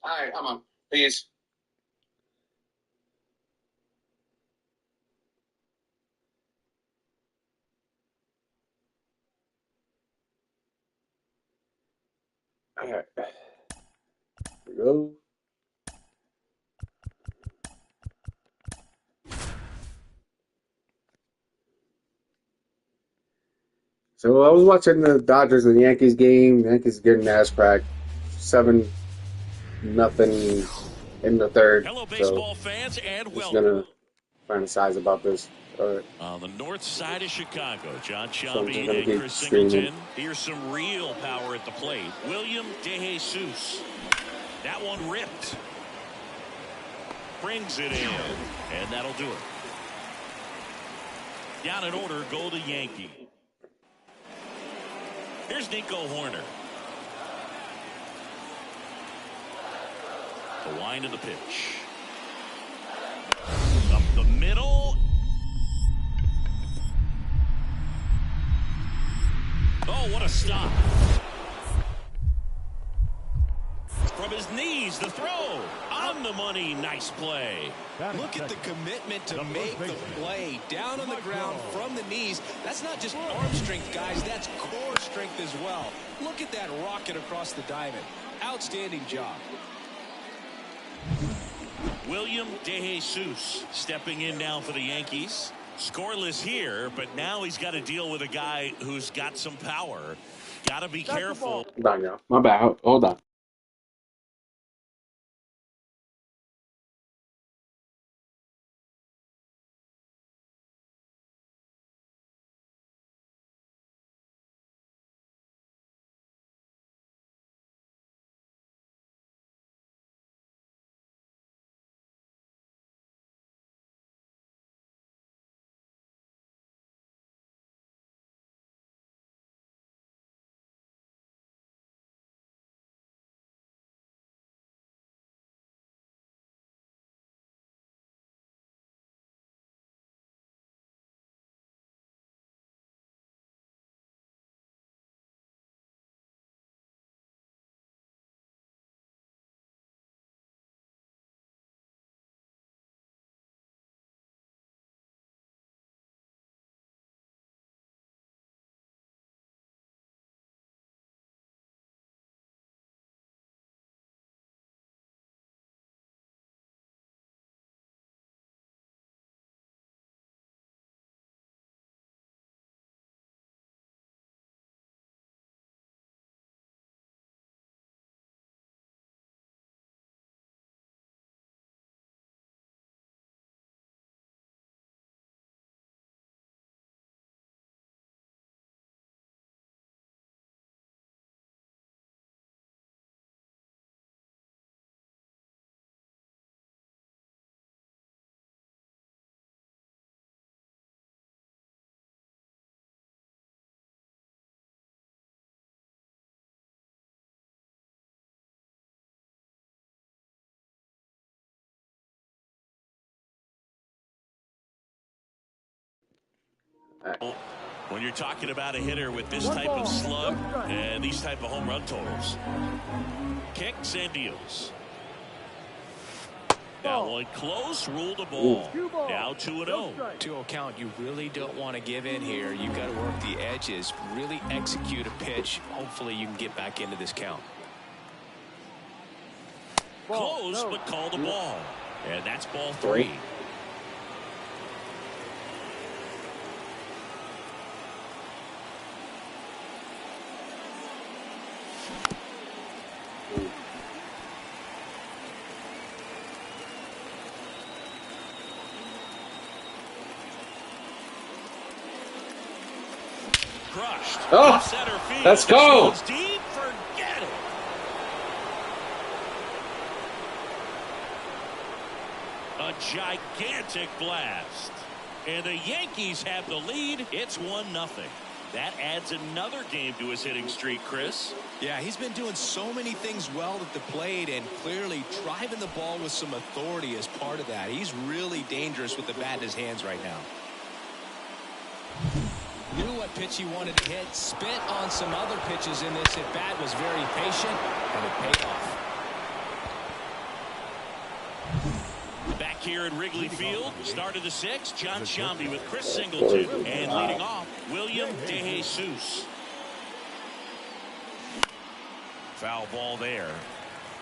All right, I'm on. Peace. All right. Here we go. So I was watching the Dodgers and Yankees game. Yankees getting ass cracked, 7-0 in the third. Hello, So baseball fans, and just welcome. gonna fantasize about this. All right. On the north side of Chicago, John So I'm just Shelby gonna and keep Chris streaming. Singleton. Here's some real power at the plate. William DeJesus. That one ripped. Brings it in, and that'll do it. Down in order, go to Yankee. Here's Nico Horner. The wind of the pitch. Up the middle. Oh, what a stop. From his knees, the throw. On the money, nice play. Look at the commitment to make the play. Down on the ground from the knees. That's not just arm strength, guys. That's core strength as well. Look at that rocket across the diamond. Outstanding job. William DeJesus stepping in now for the Yankees. Scoreless here, but now he's got to deal with a guy who's got some power. Got to be careful. Hold on, y'all. My bad. Hold on. When you're talking about a hitter with this type of slug and these type of home run totals. Kicks and deals. That one close, ruled a ball. Now 2-0. 2-0 count. You really don't want to give in here. You've got to work the edges, really execute a pitch. Hopefully you can get back into this count. Close, but called a ball. And that's ball 3. Crushed. Oh, center field. let's go. Deep, forget it. A gigantic blast. And the Yankees have the lead. It's 1-0. That adds another game to his hitting streak, Chris. Yeah, he's been doing so many things well at the plate and clearly driving the ball with some authority as part of that. He's really dangerous with the bat in his hands right now. Knew what pitch he wanted to hit. Spit on some other pitches in this at bat. Was very patient, and it paid off. here at Wrigley Field. Start of the sixth. John Sciambi with Chris Singleton. And leading off, William DeJesus. Foul ball there.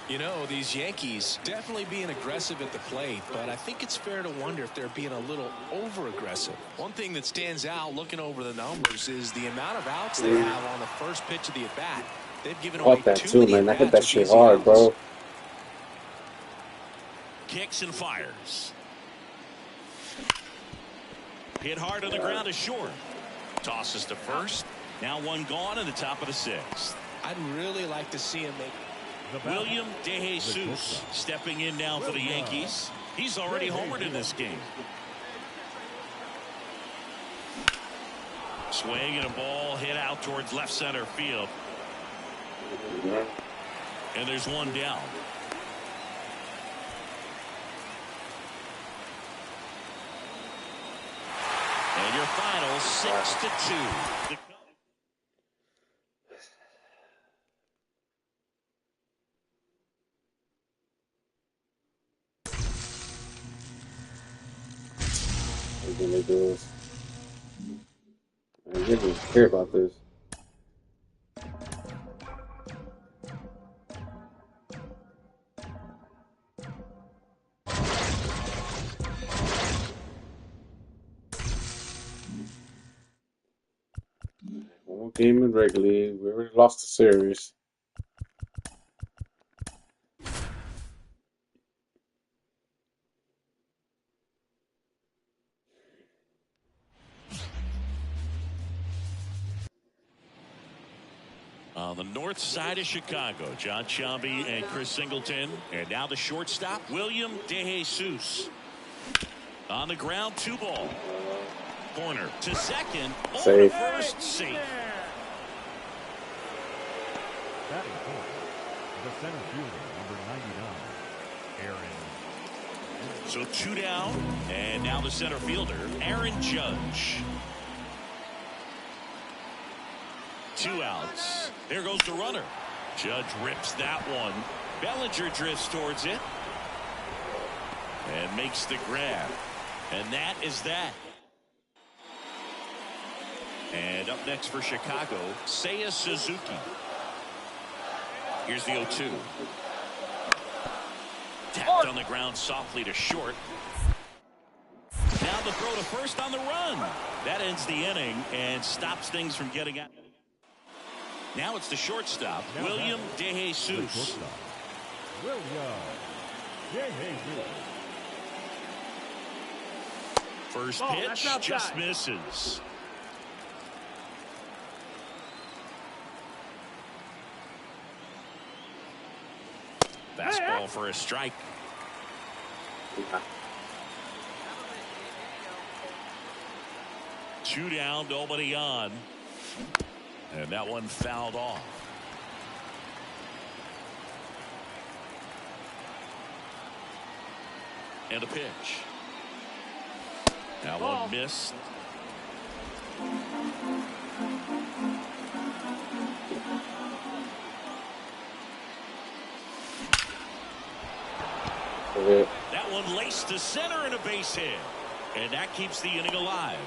You know, these Yankees definitely being aggressive at the plate, but I think it's fair to wonder if they're being a little over-aggressive. One thing that stands out looking over the numbers is the amount of outs they have on the first pitch of the at-bat. They've given away that too many man. I hit at-bats that with shit easy hard, outs. bro. Kicks and fires. Hit hard on the ground to short. Tosses to first. Now one gone in the top of the sixth. I'd really like to see him make... William DeJesus stepping in now for the Yankees. He's already homered in this game. Swing and a ball hit out towards left center field. And there's one down. And your final 6-2. When they do this, I didn't care about this. One game in Wrigley, we already lost the series. On the north side of Chicago, John Sciambi and Chris Singleton. And now the shortstop, William DeJesus. On the ground, 2-ball. Corner to second. Over to first, safe. Batting fourth, the center fielder, number 99, Aaron. So 2 down, and now the center fielder, Aaron Judge. 2 outs. There goes the runner. Judge rips that one. Bellinger drifts towards it and makes the grab. And that is that. And up next for Chicago, Seiya Suzuki. Here's the 0-2. Tapped on the ground softly to short. Now the throw to first on the run. That ends the inning and stops things from getting out. Now it's the shortstop, William DeJesus. First pitch just misses. Fastball for a strike. Two down, nobody on. And that one fouled off. And a pitch. That one missed. That one laced to center and a base hit. And that keeps the inning alive.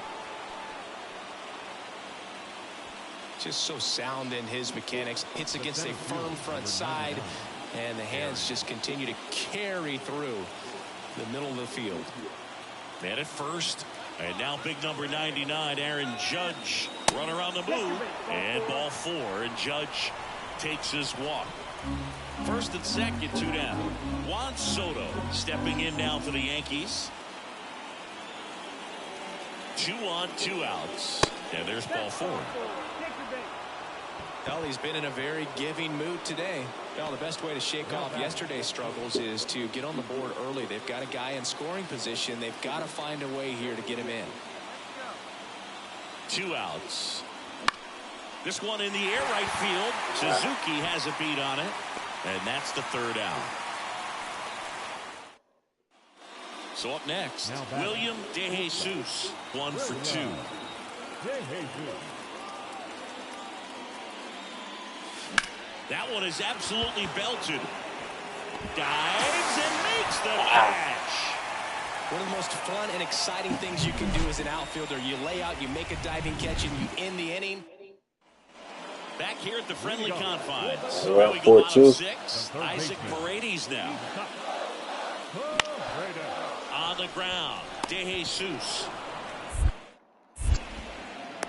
Just so sound in his mechanics. Hits against a firm front side, and the hands just continue to carry through the middle of the field. Man at first, and now big number 99, Aaron Judge. Runner on the move, and ball 4, and Judge takes his walk. First and second, 2 down. Juan Soto stepping in now for the Yankees. 2 on, 2 outs. And there's ball 4. Well, he's been in a very giving mood today. Well, the best way to shake off yesterday's struggles is to get on the board early. They've got a guy in scoring position. They've got to find a way here to get him in. 2 outs. This one in the air right field. Suzuki has a beat on it. And that's the 3rd out. So up next, William DeJesus. 1 for 2. That one is absolutely belted. Dives and makes the catch. One of the most fun and exciting things you can do as an outfielder. You lay out, you make a diving catch, and you end the inning. Back here at the friendly confines. Well, Well, we go out of 4-2. 6. Isaac Paredes now. On the ground, DeJesus.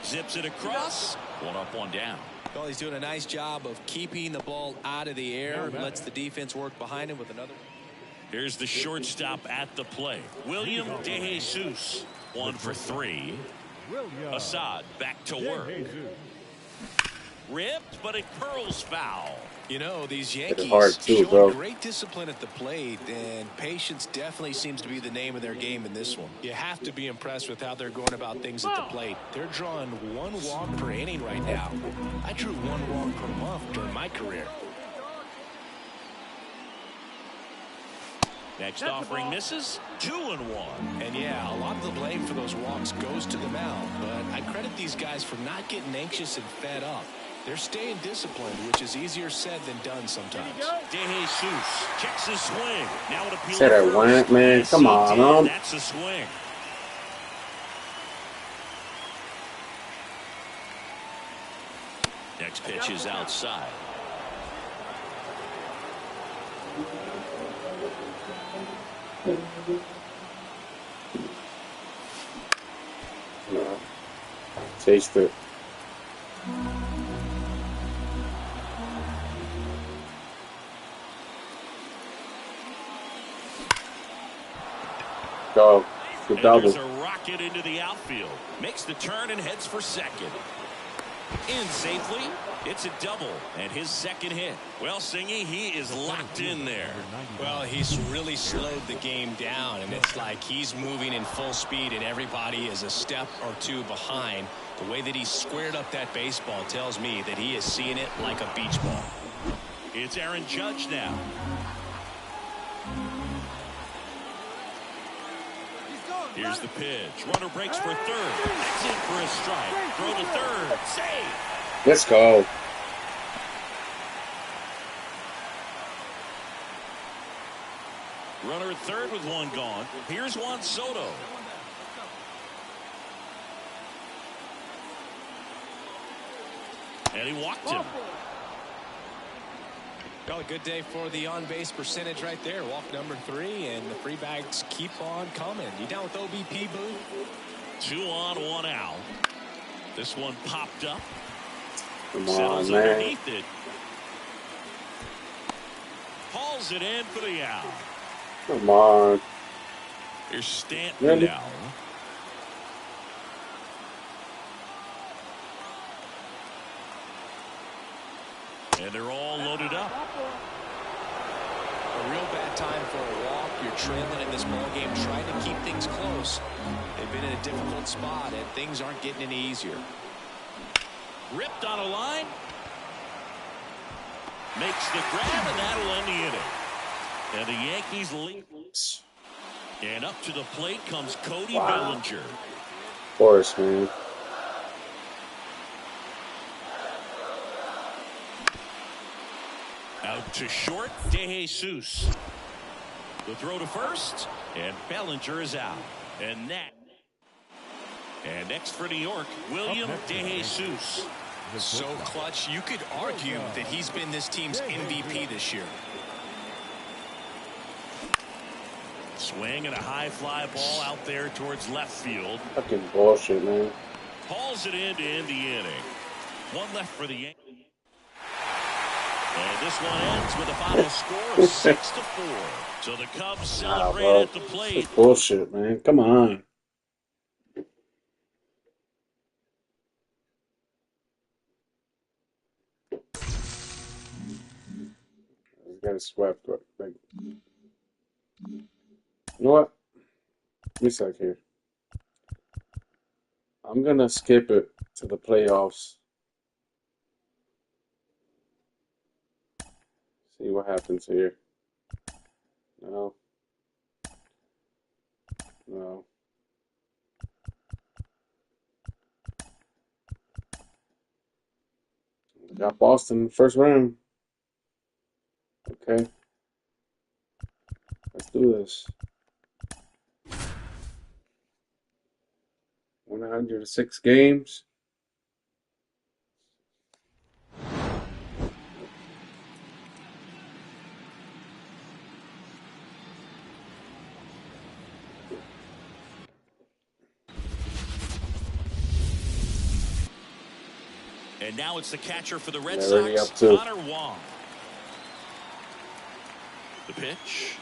Zips it across. One up, one down. Well, he's doing a nice job of keeping the ball out of the air. Lets the defense work behind him with another. Here's the shortstop at the plate. William DeJesus. 1 for 3. Assad back to work. Ripped, but it curls foul. You know, these Hit it Yankees hard too, showing bro. great discipline at the plate, and patience definitely seems to be the name of their game in this one. You have to be impressed with how they're going about things at the plate. They're drawing 1 walk per inning right now. I drew 1 walk per month during my career. Next offering misses. 2-1. And yeah, a lot of the blame for those walks goes to the mound, but I credit these guys for not getting anxious and fed up. They're staying disciplined, which is easier said than done sometimes. DeJesus checks his swing. Now it appeals. Said I went, man. Yes, Come he on, did. man. That's a swing. Next pitch is outside. No. Taste it. Go. Good And double. there's a rocket into the outfield. Makes the turn and heads for second. In safely. It's a double and his second hit. Well, Singy, he is locked in there. Well, he's really slowed the game down, and it's like he's moving in full speed and everybody is a step or 2 behind. The way that he squared up that baseball tells me that he is seeing it like a beach ball. It's Aaron Judge now. Here's the pitch. Runner breaks for third. That's in for a strike. Throw to third. Save. Let's go. Runner at third with 1 gone. Here's Juan Soto. And he walked him. Well, a good day for the on-base percentage right there. Walk number 3, and the free bags keep on coming. You down with OBP, Boo? 2 on, 1 out. This one popped up. Come Settles on, man. underneath it. Hauls it in for the out. Come on. Here's Stanton Really? now. And they're all loaded up. A real bad time for a walk. You're trailing in this ball game, trying to keep things close. They've been in a difficult spot, and things aren't getting any easier. Ripped on a line. Makes the grab, and that'll end the inning. And the Yankees lead. And up to the plate comes Cody Bellinger. Of course, man. Out to short, DeJesus. The throw to first, and Bellinger is out. And next for New York, William DeJesus. So clutch, you could argue that he's been this team's MVP this year. Swing and a high fly ball out there towards left field. Fucking bullshit, man. Hauls it in to end the inning. 1 left for the Yankees. And this one ends with a final score of 6-4. So the Cubs celebrate bro. at the plate. That's bullshit, man. Come on. We got swept. Like, you know what? Let me sec here. I'm gonna skip it to the playoffs. See what happens here. No. No. Got Boston first round. Okay. Let's do this. 106 games. And now it's the catcher for the Red They're already Sox, up to. Connor Wong. The pitch.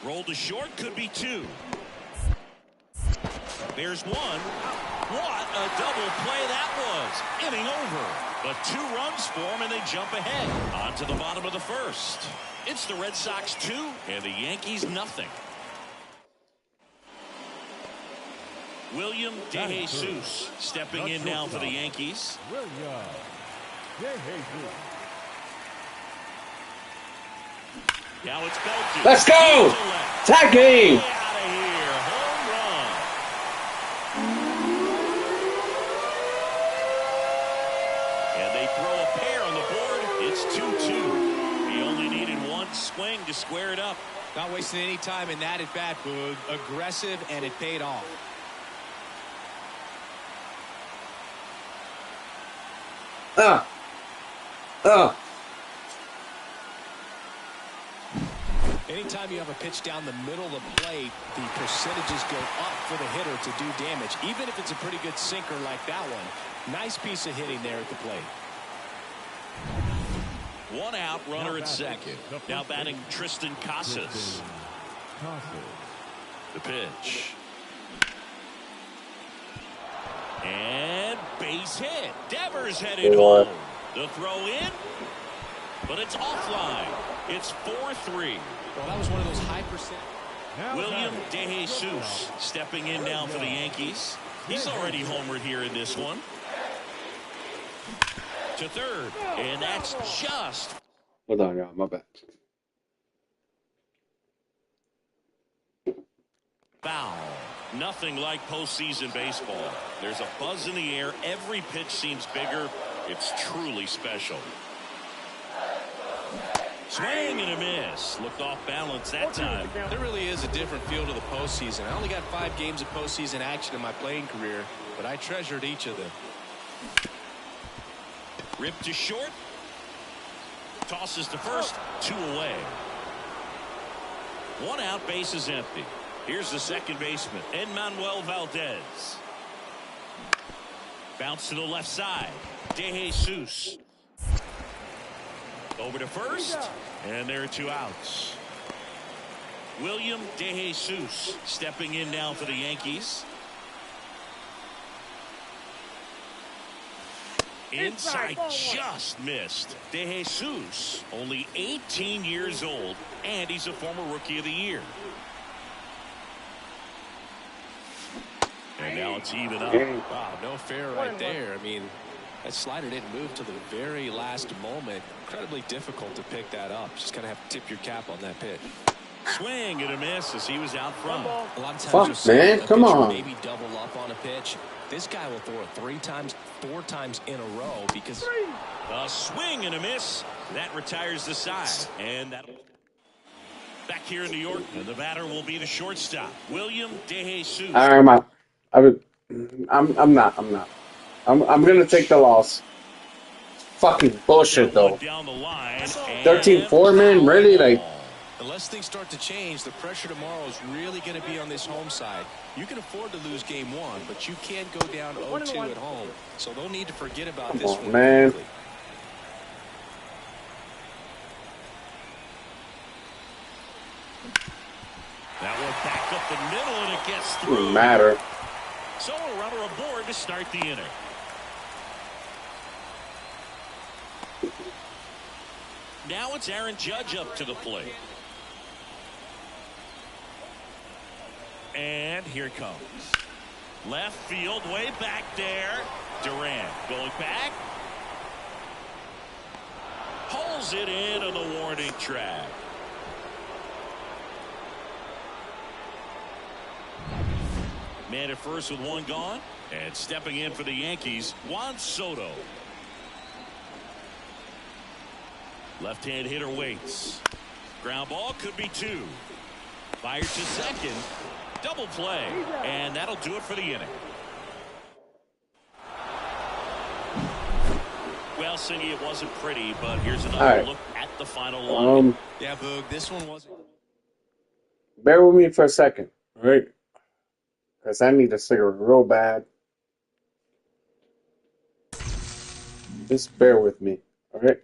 Rolled to short, could be two. There's one. What a double play that was. Inning over. But 2 runs for them, and they jump ahead. On to the bottom of the first. It's the Red Sox 2 and the Yankees nothing. William DeJesus stepping in now for the Yankees. Now it's Belkey. Let's go! Tag game! Out of here. Home run. And they throw a pair on the board. It's 2-2. He only needed one swing to square it up. Not wasting any time in that at bat, Boog. Aggressive, and it paid off. Anytime you have a pitch down the middle of the plate, the percentages go up for the hitter to do damage, even if it's a pretty good sinker like that one. Nice piece of hitting there at the plate. 1 out, runner at second. Now batting Tristan Casas. The pitch. And base hit. Devers headed home. The throw in, but it's offline. It's 4-3. Well, that was one of those high percent. William DeJesus stepping in now for the Yankees. He's already homered here in this one. To third, and that's just. Hold on, y'all. My bad. Foul. Nothing like postseason baseball. There's a buzz in the air. Every pitch seems bigger. It's truly special. Swing and a miss. Looked off balance that time. There really is a different feel to the postseason. I only got 5 games of postseason action in my playing career, but I treasured each of them. Ripped to short. Tosses to first. 2 away. 1 out, base is empty. Here's the second baseman, Enmanuel Valdez. Bounce to the left side. DeJesus. Over to first, and there are 2 outs. William DeJesus stepping in now for the Yankees. Inside, just missed. DeJesus, only 18 years old, and he's a former Rookie of the Year. And now it's even up. Wow, no fair right there. I mean, that slider didn't move to the very last moment. Incredibly difficult to pick that up. Just kind of have to tip your cap on that pitch. Swing and a miss as he was out front. A lot of times Fuck, you'll see man, a come pitcher on. maybe double up on a pitch. This guy will throw it 3 times, 4 times in a row because A swing and a miss. That retires the side. And that'll back here in New York. And the batter will be the shortstop, William DeJesus. I'm not. I'm gonna take the loss. Fucking bullshit though. Down the line. 13-4, man, really? Like, unless things start to change, the pressure tomorrow is really going to be on this home side. You can afford to lose game 1, but you can't go down 0-2 at home. So they'll need to forget about this one. Man. Quickly. That one back up the middle, and it gets through. doesn't matter. So a runner aboard to start the inning. Now it's Aaron Judge up to the plate. And here it comes. Left field, way back there. Durant going back. Pulls it in on the warning track. Man at first with 1 gone. And stepping in for the Yankees, Juan Soto. Left-hand hitter waits. Ground ball, could be 2. Fired to second. Double play, and that'll do it for the inning. Well, Singy, it wasn't pretty, but here's another look at the final line. Yeah, Boog, this one wasn't. Bear with me for a second, all right? Because I need a cigarette real bad. Just bear with me, all right?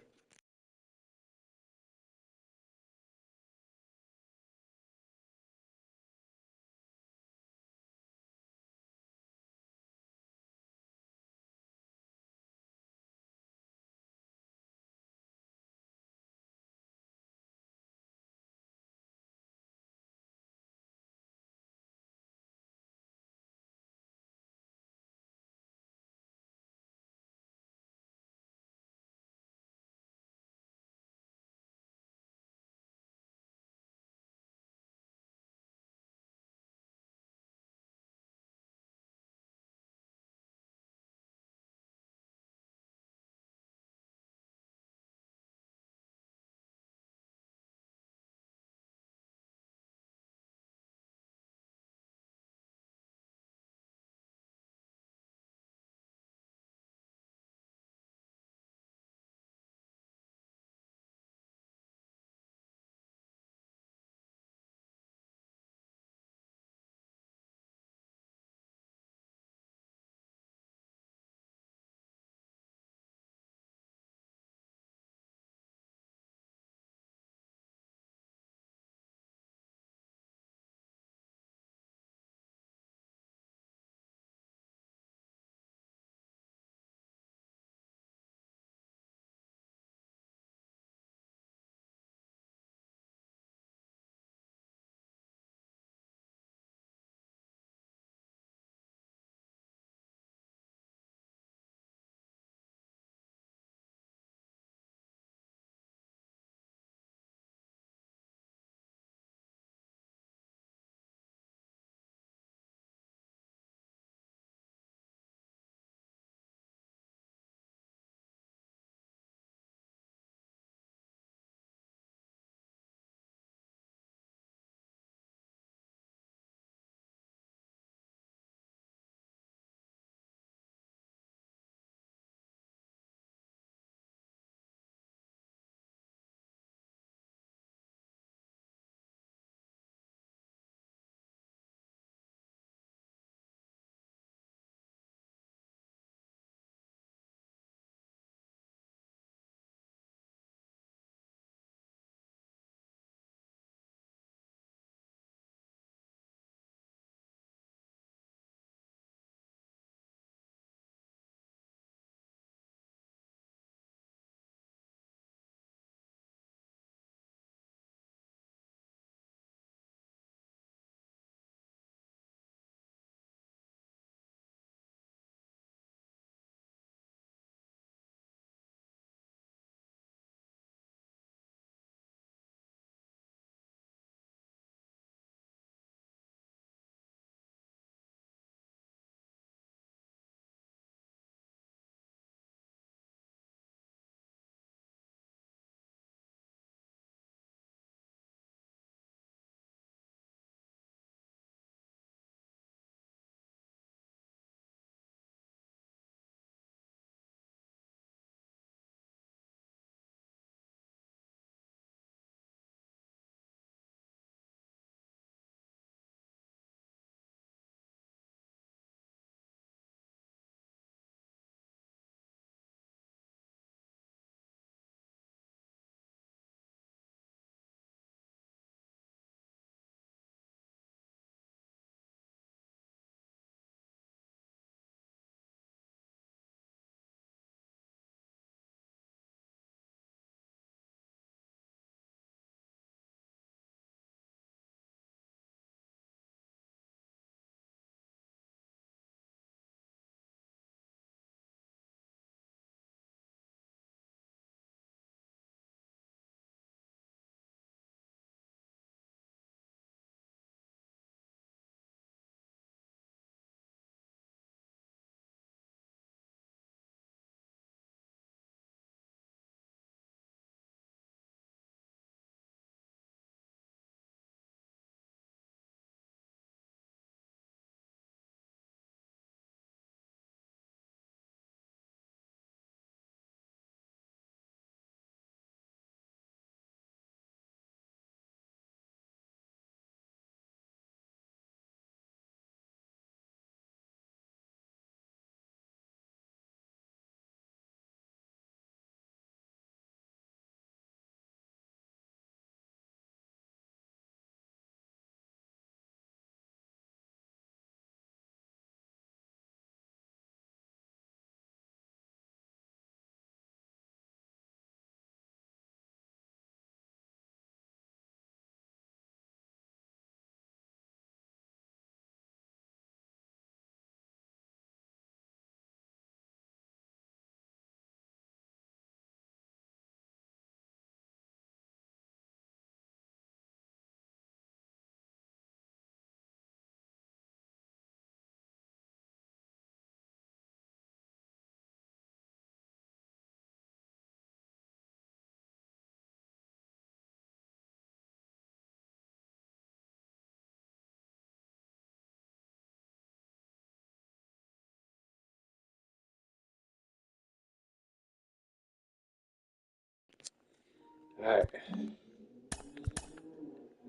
Alright.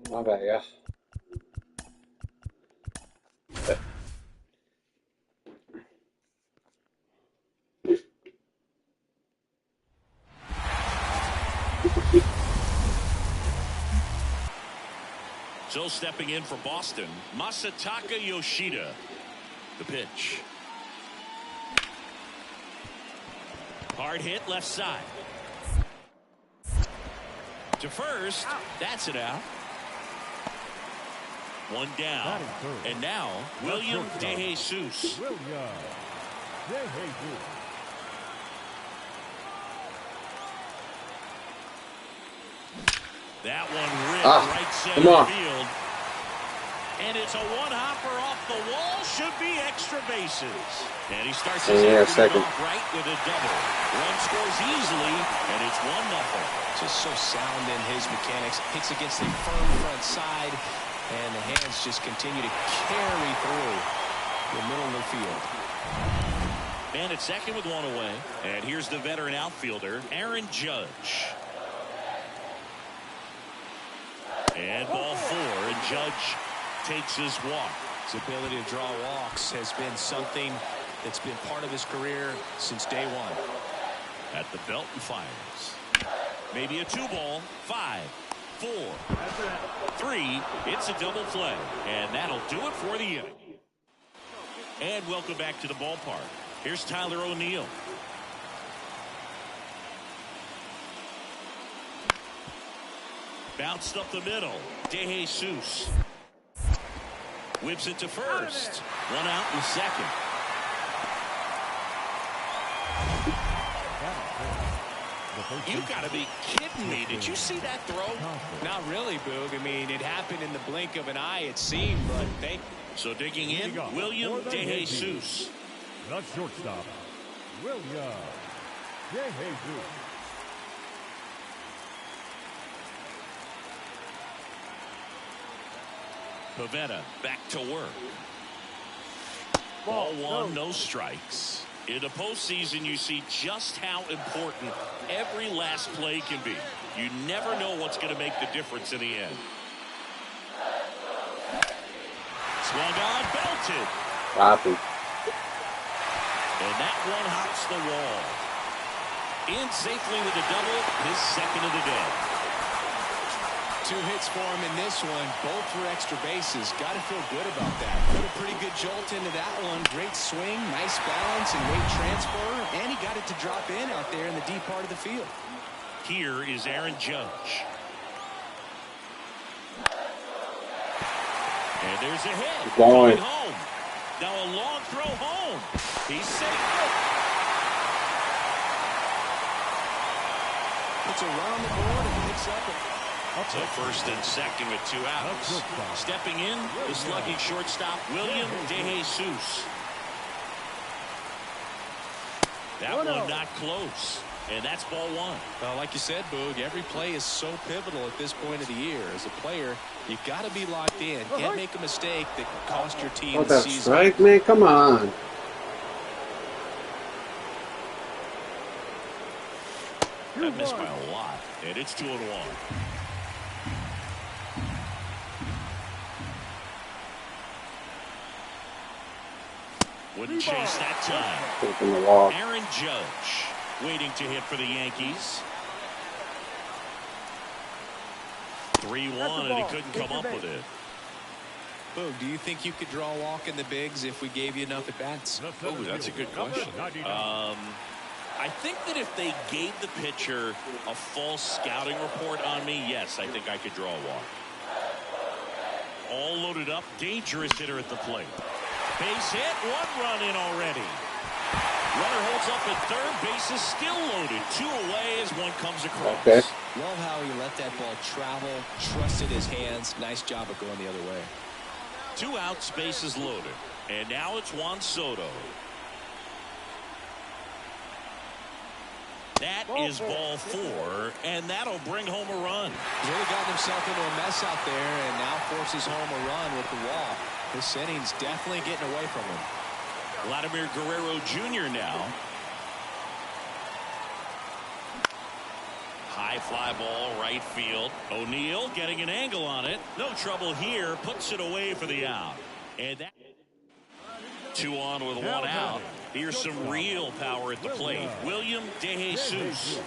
My bad, yeah. So stepping in for Boston, Masataka Yoshida. The pitch. Hard hit left side. To first. That's it out. One down. And now, William DeJesus. That one ripped right center field. And it's a one-hopper off the wall. Should be extra bases. And he starts his afternoon off right with a double. Run scores easily, and it's 1-0. Just so sound in his mechanics. Hits against the firm front side, and the hands just continue to carry through the middle of the field. Man at second with one away. And here's the veteran outfielder, Aaron Judge. And ball 4, and Judge takes his walk. His ability to draw walks has been something that's been part of his career since day one. At the belt and fires. Maybe a 2-ball. 5, 4, 3. It's a double play. And that'll do it for the inning. And welcome back to the ballpark. Here's Tyler O'Neill. Bounced up the middle. DeJesus. Whips it to first. One out in second. You gotta be kidding me. Did you see that throw? Not really, Boog. I mean, it happened in the blink of an eye, it seemed, but they... So digging in, William DeJesus. The shortstop, William DeJesus. Pavetta back to work. Ball 1, no strikes. In the postseason, you see just how important every last play can be. You never know what's going to make the difference in the end. Swung on, belted. Copy. And that one hops the wall. In safely with a double, his second of the day. 2 hits for him in this one. Both were extra bases. Got to feel good about that. Put a pretty good jolt into that one. Great swing, nice balance and weight transfer. And he got it to drop in out there in the deep part of the field. Here is Aaron Judge. And there's a hit. Going home. Now a long throw home. He's safe. Puts a run on the board and picks up So first and second with 2 outs. Stepping in, the slugging shortstop, William DeJesus. That one not close. And that's ball 1. Well, like you said, Boog, every play is so pivotal at this point of the year. As a player, you've got to be locked in. Can't make a mistake that can cost your team the season. Strike, man. Come on. That missed by a lot. And it's 2-1. Wouldn't chase that time. Taking the walk. Aaron Judge waiting to hit for the Yankees. 3-1, and he couldn't come up with it. Boog, do you think you could draw a walk in the bigs if we gave you enough at-bats? Oh, that's a good question. I think that if they gave the pitcher a false scouting report on me, yes, I think I could draw a walk. All loaded up, dangerous hitter at the plate. Base hit, 1 run in already. Runner holds up at third, base is still loaded. 2 away as one comes across. Okay. Love how he let that ball travel, trusted his hands. Nice job of going the other way. 2 outs, bases loaded. And now it's Juan Soto. That is ball 4, and that'll bring home a run. He's really gotten himself into a mess out there and now forces home a run with the walk. This inning's definitely getting away from him. Vladimir Guerrero Jr. now. High fly ball, right field. O'Neill getting an angle on it. No trouble here. Puts it away for the out. And that 2 on with 1 out. Here's some real power at the plate. William De Jesus.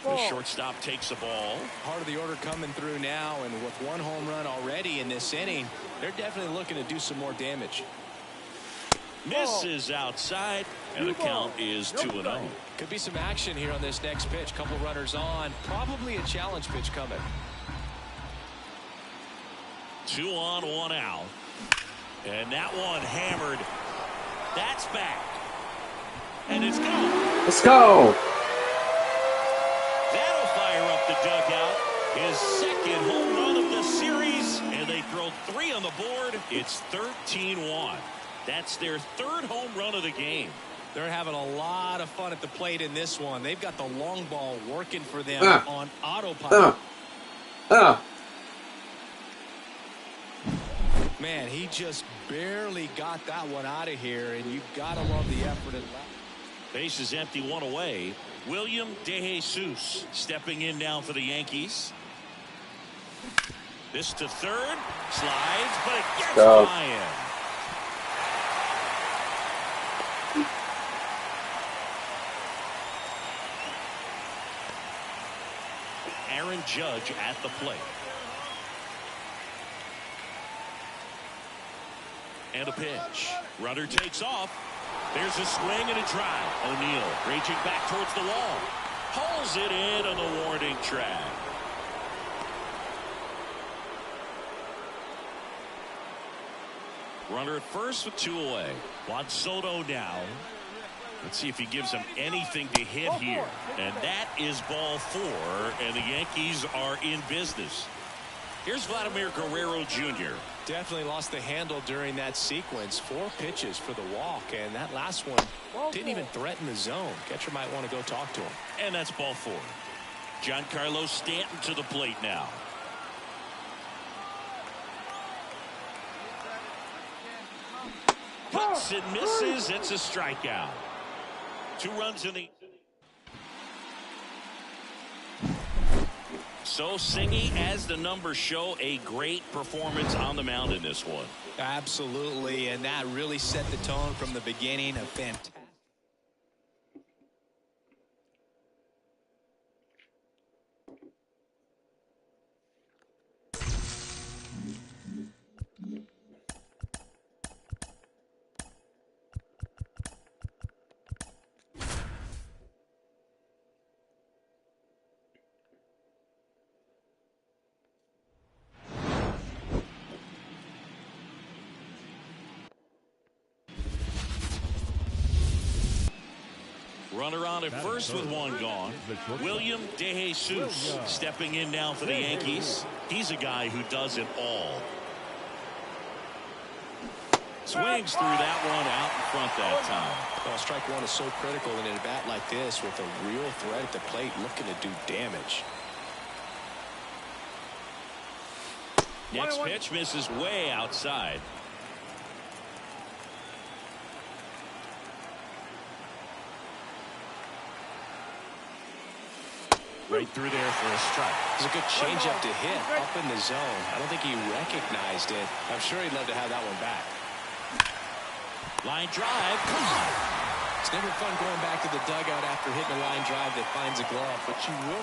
The shortstop takes the ball. Part of the order coming through now, and with 1 home run already in this inning, they're definitely looking to do some more damage. Misses outside, and the count is 2-0. Could be some action here on this next pitch. Couple runners on. Probably a challenge pitch coming. 2 on, 1 out. And that one hammered. That's back. And it's gone. Let's go. That'll fire up the dugout. His second home run of the series. And they throw 3 on the board. It's 13-1. That's their 3rd home run of the game. They're having a lot of fun at the plate in this one. They've got the long ball working for them on autopilot. Man, he just barely got that one out of here, and you got to love the effort. Base is empty, 1 away. William De Jesus stepping in now for the Yankees. This to third. Slides, but it gets by him. Aaron Judge at the plate. And a pitch. Runner takes off. There's a swing and a drive. O'Neill reaching back towards the wall. Pulls it in on the warning track. Runner at first with 2 away. Juan Soto now. Let's see if he gives him anything to hit here. And that is ball 4. And the Yankees are in business. Here's Vladimir Guerrero Jr. Definitely lost the handle during that sequence. 4 pitches for the walk, and that last one didn't even threaten the zone. Catcher might want to go talk to him. And that's ball 4. Giancarlo Stanton to the plate now. Puts and misses. It's a strikeout. 2 runs in the. So Singy, as the numbers show, a great performance on the mound in this one. Absolutely, and that really set the tone from the beginning. A fantastic. Runner on at first with 1 gone. William De Jesus stepping in now for the Yankees. He's a guy who does it all. Swings through that one out in front that time. Well, strike 1 is so critical in a bat like this with a real threat at the plate looking to do damage. Next pitch misses way outside. Right through there for a strike. It's a good changeup to hit up in the zone. I don't think he recognized it. I'm sure he'd love to have that one back. Line drive. Come on. It's never fun going back to the dugout after hitting a line drive that finds a glove, but you will.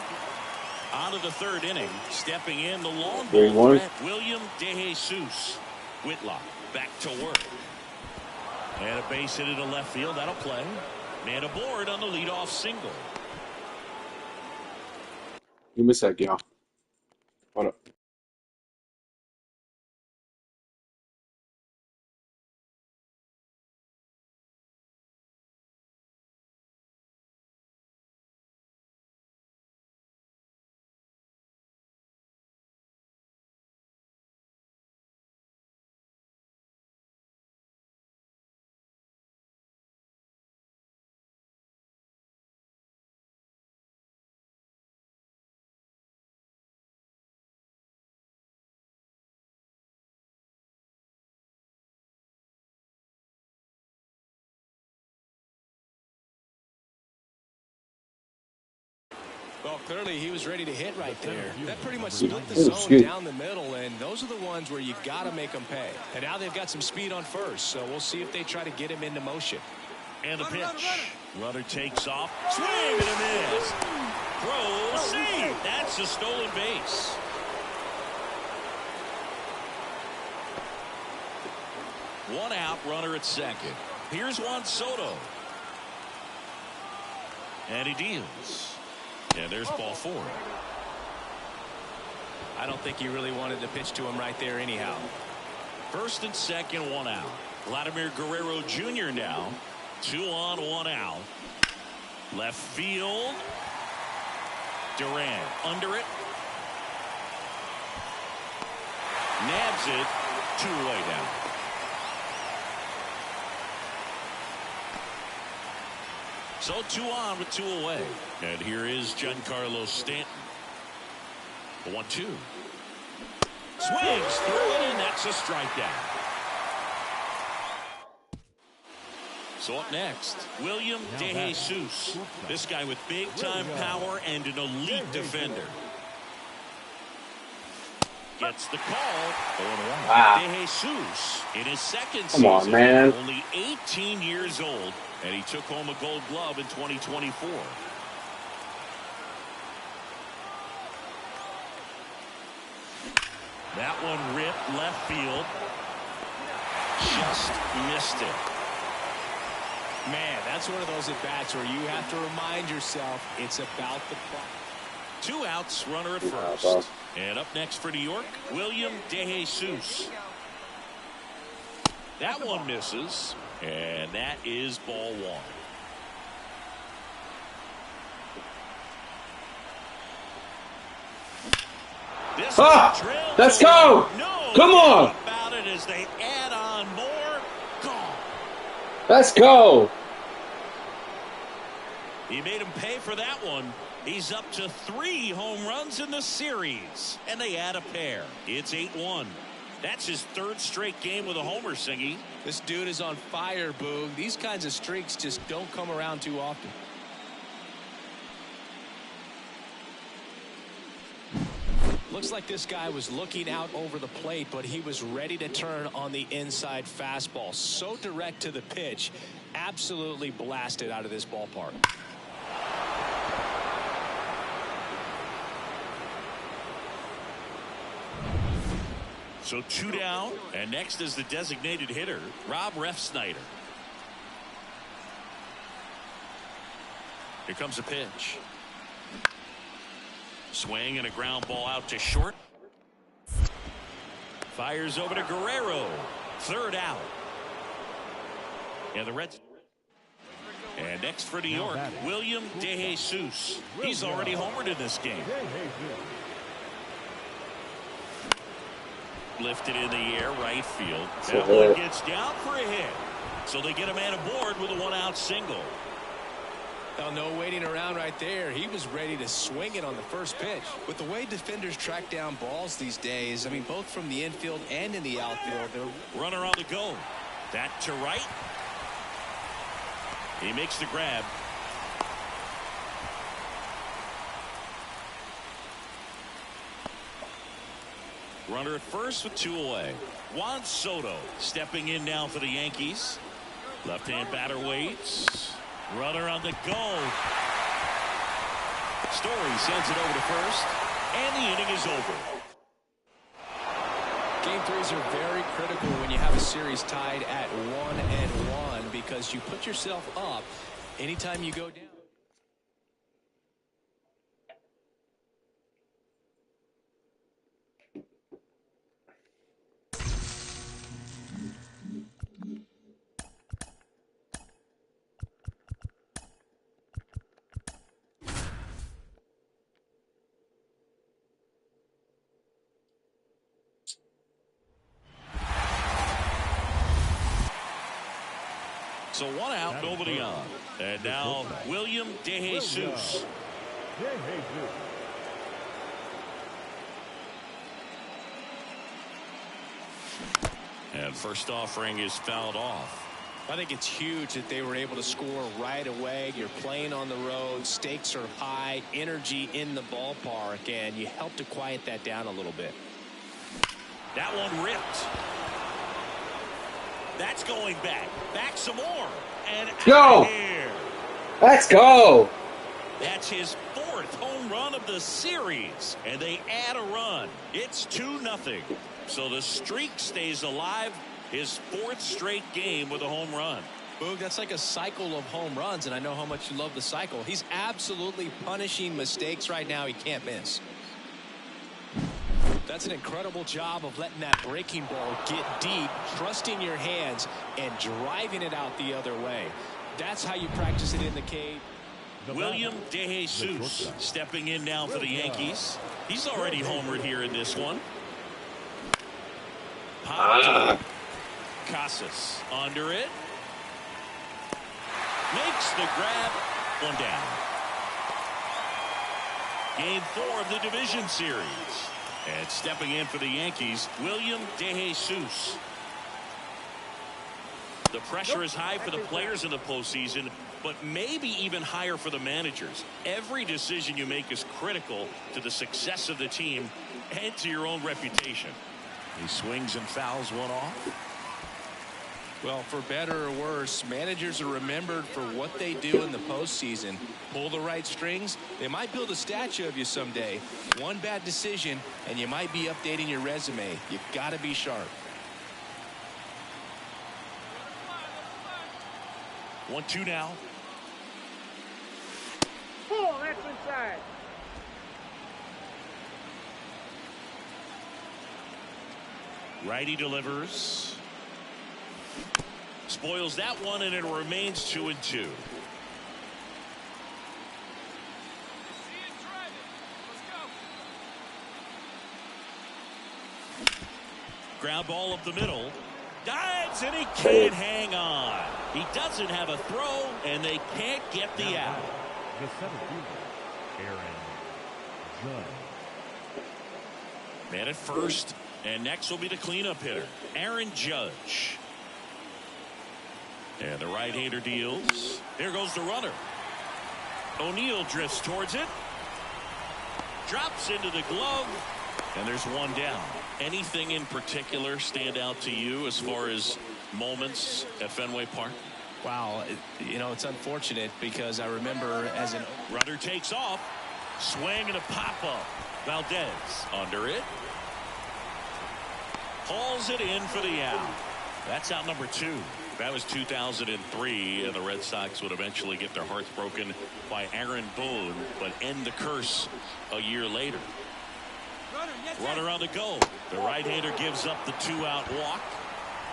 On to the 3rd inning. Stepping in the long ball threat, William De Jesus. Whitlock back to work. And a base hit into left field. That'll play. Man aboard on the leadoff single. You missed that, Gal. Hold up. Well, clearly he was ready to hit right there. That pretty much split the Ooh, zone down the middle, and those are the ones where you got to make them pay. And now they've got some speed on first, so we'll see if they try to get him into motion. And the pitch. Runner takes off. Swing and a miss. Throw, save. That's a stolen base. One out, runner at second. Here's Juan Soto. And he deals. And there's ball 4. I don't think he really wanted to pitch to him right there anyhow. First and second, 1 out. Vladimir Guerrero Jr. now. 2 on, 1 out. Left field. Duran under it. Nabs it. 2 away now. So 2 on with 2 away. And here is Giancarlo Stanton. 1-2. Swings through it, and that's a strikeout. So up next, William DeJesus. This guy with big-time power and an elite defender. Gets the call. Wow. DeJesus in his second Come on, season, man. only 18 years old, and he took home a Gold Glove in 2024. That one ripped left field. Just missed it. Man, that's one of those at-bats where you have to remind yourself it's about the play. 2 outs, runner at first. And up next for New York, William DeJesus. That one misses, and that is ball 1. This Let's go! No, Come on! About it as they add on more. Gone. Let's go! He made him pay for that one. He's up to 3 home runs in the series, and they add a pair. It's 8-1. That's his 3rd straight game with a homer, Singy. This dude is on fire, Boog. These kinds of streaks just don't come around too often. Looks like this guy was looking out over the plate, but he was ready to turn on the inside fastball. So direct to the pitch. Absolutely blasted out of this ballpark. So 2 down, and next is the designated hitter, Rob Refsnyder. Here comes a pitch. Swing and a ground ball out to short. Fires over to Guerrero. 3rd out. And the Reds. And next for New York, William DeJesus. He's already homered in this game. Lifted in the air, right field. That one gets down for a hit. So they get a man aboard with a 1-out single. Well, no waiting around right there. He was ready to swing it on the first pitch. With the way defenders track down balls these days, I mean, both from the infield and in the outfield, they're... Runner on the go. That to right. He makes the grab. Runner at first with 2 away. Juan Soto stepping in now for the Yankees. Left-hand batter waits. Runner on the go. Story sends it over to first, and the inning is over. Game 3s are very critical when you have a series tied at 1-1 because you put yourself up anytime you go down. So 1 out, nobody on. And now William DeJesus. And first offering is fouled off. I think it's huge that they were able to score right away. You're playing on the road. Stakes are high. Energy in the ballpark. And you help to quiet that down a little bit. That one ripped. That's going back. Back some more. And Go! out of here. Let's go! That's his 4th home run of the series. And they add a run. It's 2-0. So the streak stays alive. His 4th straight game with a home run. Boog, that's like a cycle of home runs, and I know how much you love the cycle. He's absolutely punishing mistakes right now he can't miss. That's an incredible job of letting that breaking ball get deep, trusting your hands, and driving it out the other way. That's how you practice it in the cage. William De Jesus stepping in now for the Yankees. He's already homered here in this one. Casas under it. Makes the grab. One down. Game 4 of the division series. And stepping in for the Yankees, William De Jesus. The pressure is high for the players in the postseason, but maybe even higher for the managers. Every decision you make is critical to the success of the team and to your own reputation. He swings and fouls one off. Well, for better or worse, managers are remembered for what they do in the postseason. Pull the right strings, they might build a statue of you someday. One bad decision, and you might be updating your resume. You got to be sharp. 1-2 now. Oh, that's inside. Righty delivers. Spoils that one, and it remains 2-2. Ground ball up the middle. Dives, and he can't hang on. He doesn't have a throw, and they can't get the out. The center fielder, Aaron Judge. Man at first, and next will be the cleanup hitter, Aaron Judge. And the right-hander deals. There goes the runner. O'Neill drifts towards it. Drops into the glove. And there's one down. Anything in particular stand out to you as far as moments at Fenway Park? Wow, you know, it's unfortunate because I remember as an runner takes off. Swing and a pop-up. Valdez under it. Hauls it in for the out. That's out number 2. That was 2003, and the Red Sox would eventually get their hearts broken by Aaron Boone, but end the curse a year later. Runner on the go. The right-hander gives up the 2-out walk.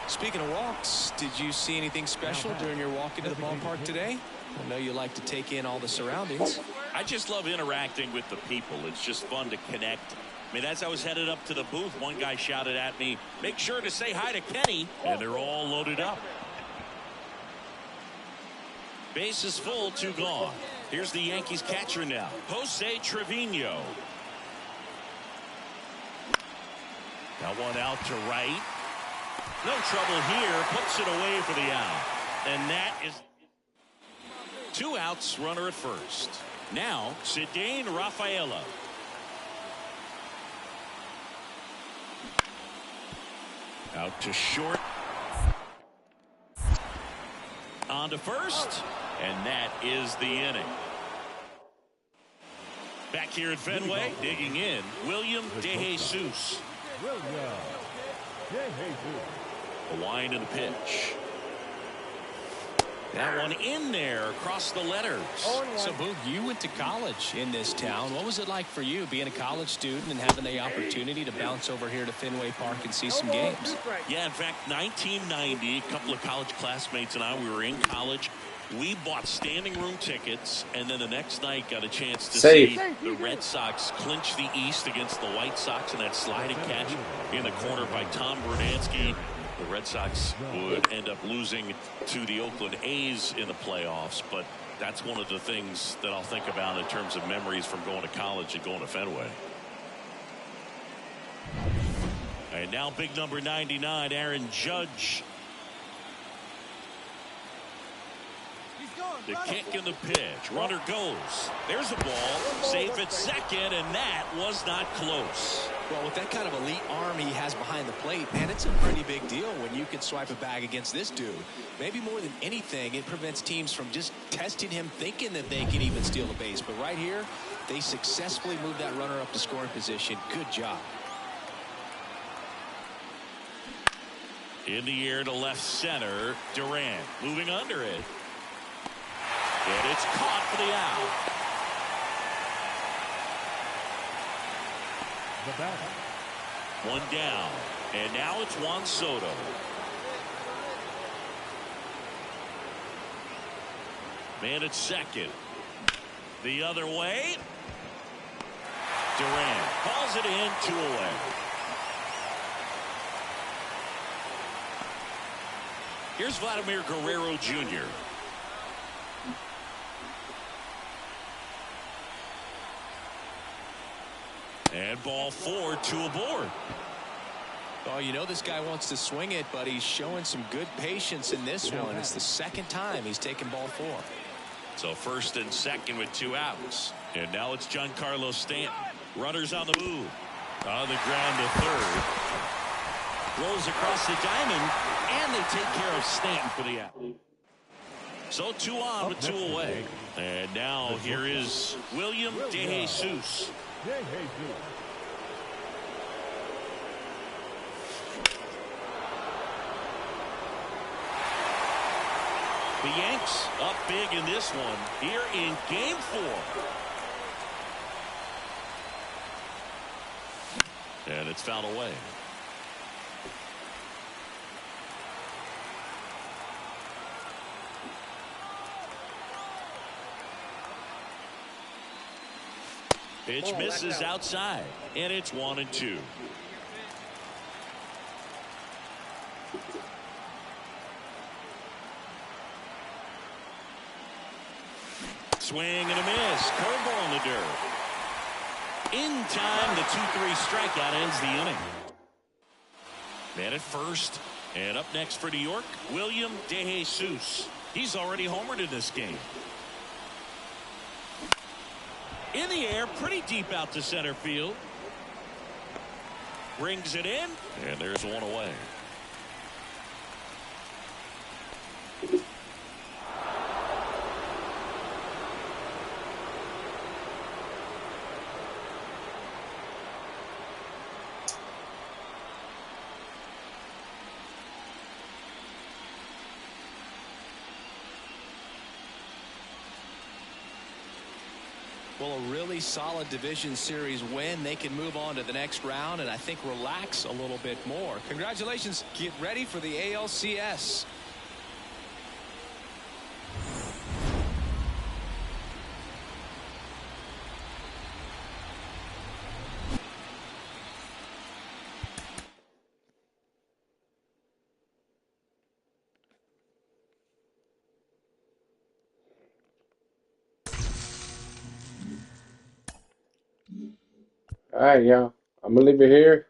Speaking of walks, did you see anything special during your walk into the ballpark today? I know you like to take in all the surroundings. I just love interacting with the people. It's just fun to connect. I mean, as I was headed up to the booth, one guy shouted at me, "Make sure to say hi to Kenny," and they're all loaded up. Base is full, 2 gone. Here's the Yankees catcher now, Jose Trevino. Got one out to right. No trouble here. Puts it away for the out. And that is 2 outs, runner at first. Now, Cedane Rafaela. Out to short. On to first. And that is the inning. Back here at Fenway, digging in, William De Jesus. William De Jesus. A wind and a pitch. That one in there across the letters. So, Boog, you went to college in this town. What was it like for you being a college student and having the opportunity to bounce over here to Fenway Park and see some games? Yeah, in fact, 1990, a couple of college classmates and I, we were in college. We bought standing room tickets, and then the next night got a chance to see the Red Sox clinch the East against the White Sox in that sliding catch in the corner by Tom Bernansky. The Red Sox would end up losing to the Oakland A's in the playoffs, but that's one of the things that I'll think about in terms of memories from going to college and going to Fenway. And now big number 99, Aaron Judge. The kick and the pitch. Runner goes. There's a ball. Safe at second, and that was not close. Well, with that kind of elite arm he has behind the plate, man, it's a pretty big deal when you can swipe a bag against this dude. Maybe more than anything, it prevents teams from just testing him, thinking that they can even steal a base. But right here, they successfully moved that runner up to scoring position. Good job. In the air to left center. Durant moving under it. And it's caught for the out. The batter. One down. And now it's Juan Soto. Man at second. The other way. Durant calls it in, 2 away. Here's Vladimir Guerrero Jr. And ball 4, 2 aboard. Oh, you know this guy wants to swing it, but he's showing some good patience in this one. It's the second time he's taken ball 4. So first and second with 2 outs. And now it's Giancarlo Stanton. Runners on the move. On the ground to third. Rolls across the diamond, and they take care of Stanton for the out. So 2 on with 2 away. And now here is William De Jesus. The Yanks up big in this one here in game 4. And it's fouled away. Pitch misses outside, and it's 1-2. Swing and a miss. Curveball in the dirt. In time, the 2-3 strikeout ends the inning. Man at first, and up next for New York, William De Jesus. He's already homered in this game. In the air, pretty deep out to center field. Brings it in, and there's 1 away. Well, a really solid division series win. They can move on to the next round and I think relax a little bit more. Congratulations. Get ready for the ALCS. All right, y'all. I'm gonna leave it here.